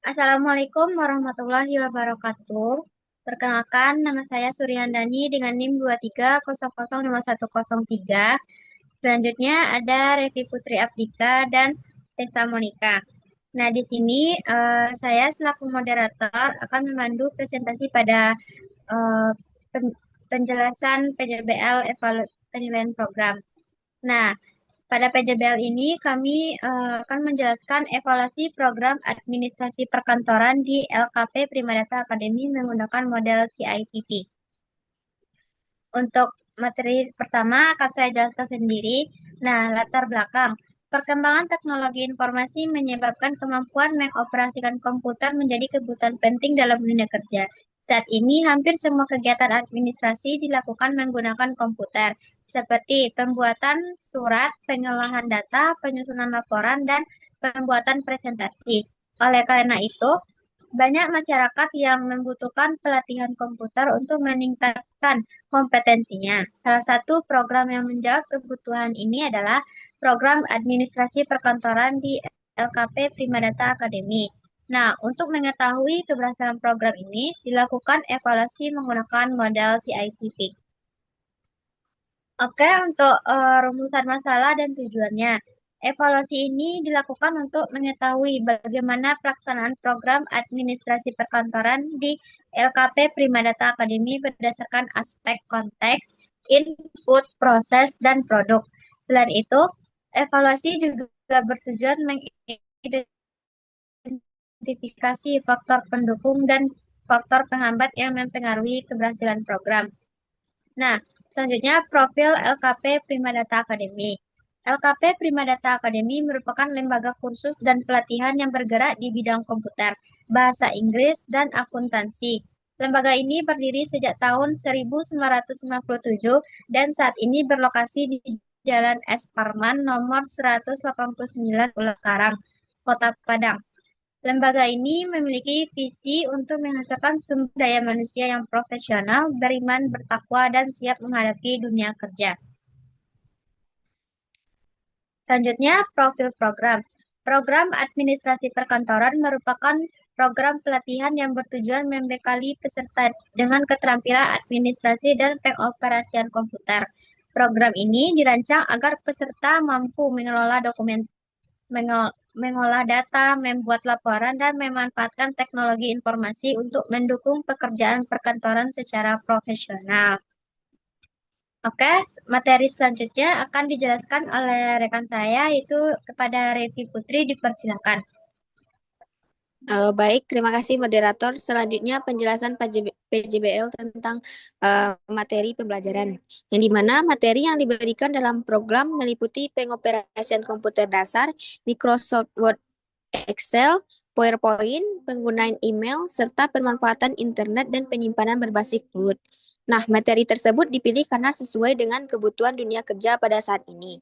Assalamualaikum warahmatullahi wabarakatuh. Perkenalkan, nama saya Suryandani dengan NIM 23005103. Selanjutnya ada Revi Putri Abdika dan Tessa Monika. Nah, di sini saya selaku moderator akan memandu presentasi pada eh, penjelasan PJBL penilaian program. Nah, pada PJBL ini kami akan menjelaskan evaluasi program administrasi perkantoran di LKP Primadata Academy menggunakan model CITP. Untuk materi pertama akan saya jelaskan sendiri. Nah, latar belakang. Perkembangan teknologi informasi menyebabkan kemampuan mengoperasikan komputer menjadi kebutuhan penting dalam dunia kerja. Saat ini, hampir semua kegiatan administrasi dilakukan menggunakan komputer, seperti pembuatan surat, pengolahan data, penyusunan laporan, dan pembuatan presentasi. Oleh karena itu, banyak masyarakat yang membutuhkan pelatihan komputer untuk meningkatkan kompetensinya. Salah satu program yang menjawab kebutuhan ini adalah program administrasi perkantoran di LKP Primadata Academy. Nah, untuk mengetahui keberhasilan program ini, dilakukan evaluasi menggunakan model CITP. Oke, untuk rumusan masalah dan tujuannya. Evaluasi ini dilakukan untuk mengetahui bagaimana pelaksanaan program administrasi perkantoran di LKP Primadata Academy berdasarkan aspek konteks, input, proses, dan produk. Selain itu, evaluasi juga bertujuan mengidentifikasi faktor pendukung dan faktor penghambat yang mempengaruhi keberhasilan program. Nah, selanjutnya profil LKP Primadata Academy. LKP Primadata Academy merupakan lembaga kursus dan pelatihan yang bergerak di bidang komputer, bahasa Inggris, dan akuntansi. Lembaga ini berdiri sejak tahun 1997 dan saat ini berlokasi di Jalan S. Parman nomor 189 Pulau Karang, Kota Padang. Lembaga ini memiliki visi untuk menghasilkan sumber daya manusia yang profesional, beriman, bertakwa, dan siap menghadapi dunia kerja. Selanjutnya, profil program. Program administrasi perkantoran merupakan program pelatihan yang bertujuan membekali peserta dengan keterampilan administrasi dan pengoperasian komputer. Program ini dirancang agar peserta mampu mengelola dokumen mengolah data, membuat laporan, dan memanfaatkan teknologi informasi untuk mendukung pekerjaan perkantoran secara profesional. Oke, materi selanjutnya akan dijelaskan oleh rekan saya, yaitu kepada Revi Putri, dipersilakan. Baik, terima kasih moderator. Selanjutnya penjelasan PJBL tentang materi pembelajaran, yang dimana materi yang diberikan dalam program meliputi pengoperasian komputer dasar, Microsoft Word, Excel, PowerPoint, penggunaan email, serta pemanfaatan internet dan penyimpanan berbasis cloud. Nah, materi tersebut dipilih karena sesuai dengan kebutuhan dunia kerja pada saat ini.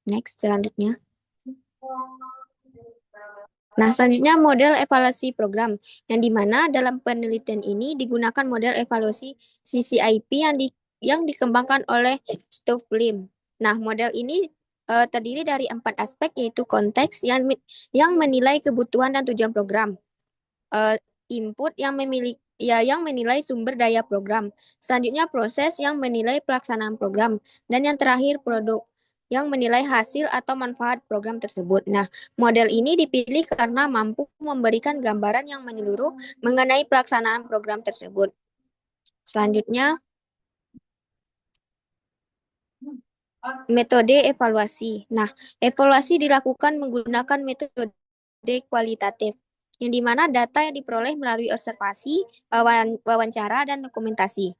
Next, selanjutnya. Nah, selanjutnya model evaluasi program, yang dimana dalam penelitian ini digunakan model evaluasi CCIP yang dikembangkan oleh Stovlim. Nah, model ini terdiri dari 4 aspek, yaitu konteks yang menilai kebutuhan dan tujuan program, input yang menilai sumber daya program, selanjutnya proses yang menilai pelaksanaan program, dan yang terakhir produk yang menilai hasil atau manfaat program tersebut. Nah, model ini dipilih karena mampu memberikan gambaran yang menyeluruh mengenai pelaksanaan program tersebut. Selanjutnya, metode evaluasi. Nah, evaluasi dilakukan menggunakan metode kualitatif, yang dimana data yang diperoleh melalui observasi, wawancara, dan dokumentasi.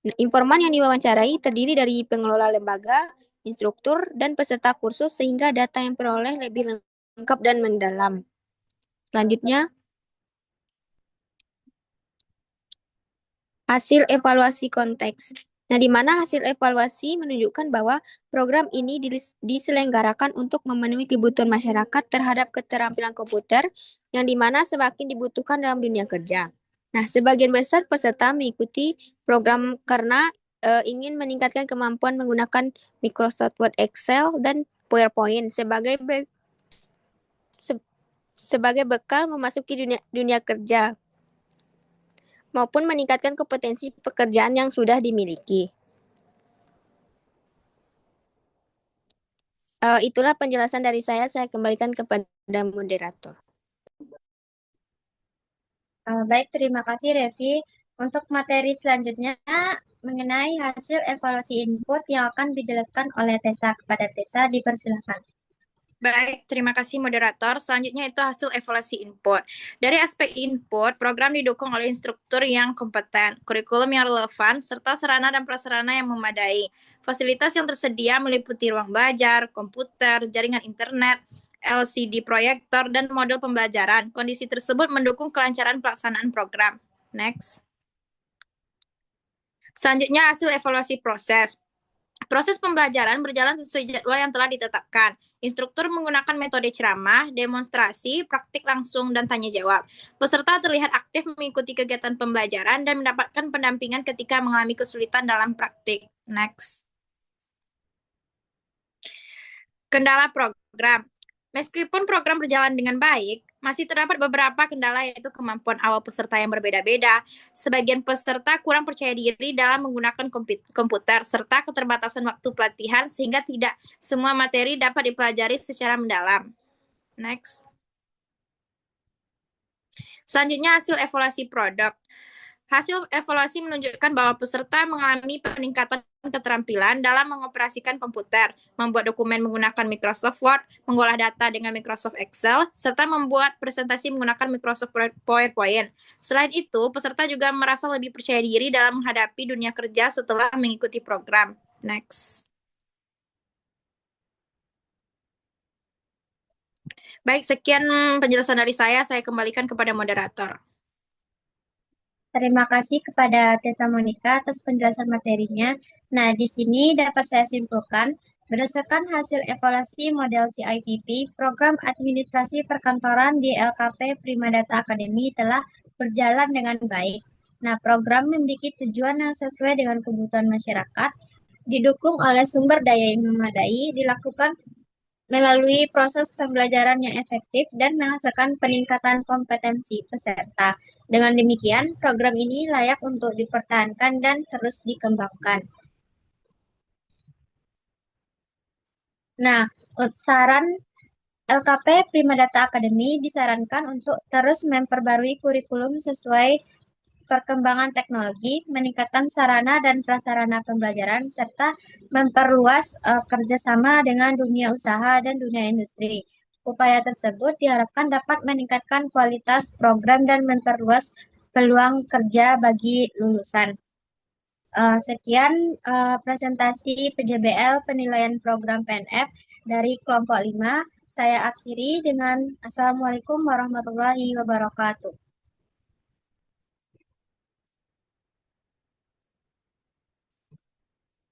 Nah, informan yang diwawancarai terdiri dari pengelola lembaga, instruktur, dan peserta kursus sehingga data yang diperoleh lebih lengkap dan mendalam. Selanjutnya, hasil evaluasi konteks. Nah, di mana hasil evaluasi menunjukkan bahwa program ini diselenggarakan untuk memenuhi kebutuhan masyarakat terhadap keterampilan komputer yang dimana semakin dibutuhkan dalam dunia kerja. Nah, sebagian besar peserta mengikuti program karena ingin meningkatkan kemampuan menggunakan Microsoft Word, Excel, dan PowerPoint sebagai bekal memasuki dunia kerja maupun meningkatkan kompetensi pekerjaan yang sudah dimiliki. Itulah penjelasan dari saya kembalikan kepada moderator. Baik, terima kasih Revi. Untuk materi selanjutnya mengenai hasil evaluasi input yang akan dijelaskan oleh Tessa. Kepada Tessa, dipersilakan. Baik, terima kasih moderator. Selanjutnya itu hasil evaluasi input. Dari aspek input, program didukung oleh instruktur yang kompeten, kurikulum yang relevan, serta sarana dan prasarana yang memadai. Fasilitas yang tersedia meliputi ruang belajar, komputer, jaringan internet, LCD proyektor, dan model pembelajaran. Kondisi tersebut mendukung kelancaran pelaksanaan program. Next. Selanjutnya hasil evaluasi proses. Proses pembelajaran berjalan sesuai jadwal yang telah ditetapkan. Instruktur menggunakan metode ceramah, demonstrasi, praktik langsung, dan tanya jawab. Peserta terlihat aktif mengikuti kegiatan pembelajaran dan mendapatkan pendampingan ketika mengalami kesulitan dalam praktik. Next. Kendala program. Meskipun program berjalan dengan baik, masih terdapat beberapa kendala yaitu kemampuan awal peserta yang berbeda-beda, sebagian peserta kurang percaya diri dalam menggunakan komputer, serta keterbatasan waktu pelatihan sehingga tidak semua materi dapat dipelajari secara mendalam. Next. Selanjutnya hasil evaluasi produk. Hasil evaluasi menunjukkan bahwa peserta mengalami peningkatan keterampilan dalam mengoperasikan komputer, membuat dokumen menggunakan Microsoft Word, mengolah data dengan Microsoft Excel, serta membuat presentasi menggunakan Microsoft PowerPoint. Selain itu, peserta juga merasa lebih percaya diri dalam menghadapi dunia kerja setelah mengikuti program. Next. Baik, sekian penjelasan dari saya kembalikan kepada moderator. Terima kasih kepada Tessa Monica atas penjelasan materinya. Nah, di sini dapat saya simpulkan, berdasarkan hasil evaluasi model CIPP, program administrasi perkantoran di LKP Primadata Academy telah berjalan dengan baik. Nah, program memiliki tujuan yang sesuai dengan kebutuhan masyarakat, didukung oleh sumber daya yang memadai, dilakukan melalui proses pembelajaran yang efektif dan menghasilkan peningkatan kompetensi peserta. Dengan demikian, program ini layak untuk dipertahankan dan terus dikembangkan. Nah, saran LKP Primadata Academy disarankan untuk terus memperbarui kurikulum sesuai perkembangan teknologi, meningkatkan sarana dan prasarana pembelajaran, serta memperluas kerjasama dengan dunia usaha dan dunia industri. Upaya tersebut diharapkan dapat meningkatkan kualitas program dan memperluas peluang kerja bagi lulusan. Sekian presentasi PJBL penilaian program PNF dari kelompok 5. Saya akhiri dengan Assalamualaikum warahmatullahi wabarakatuh.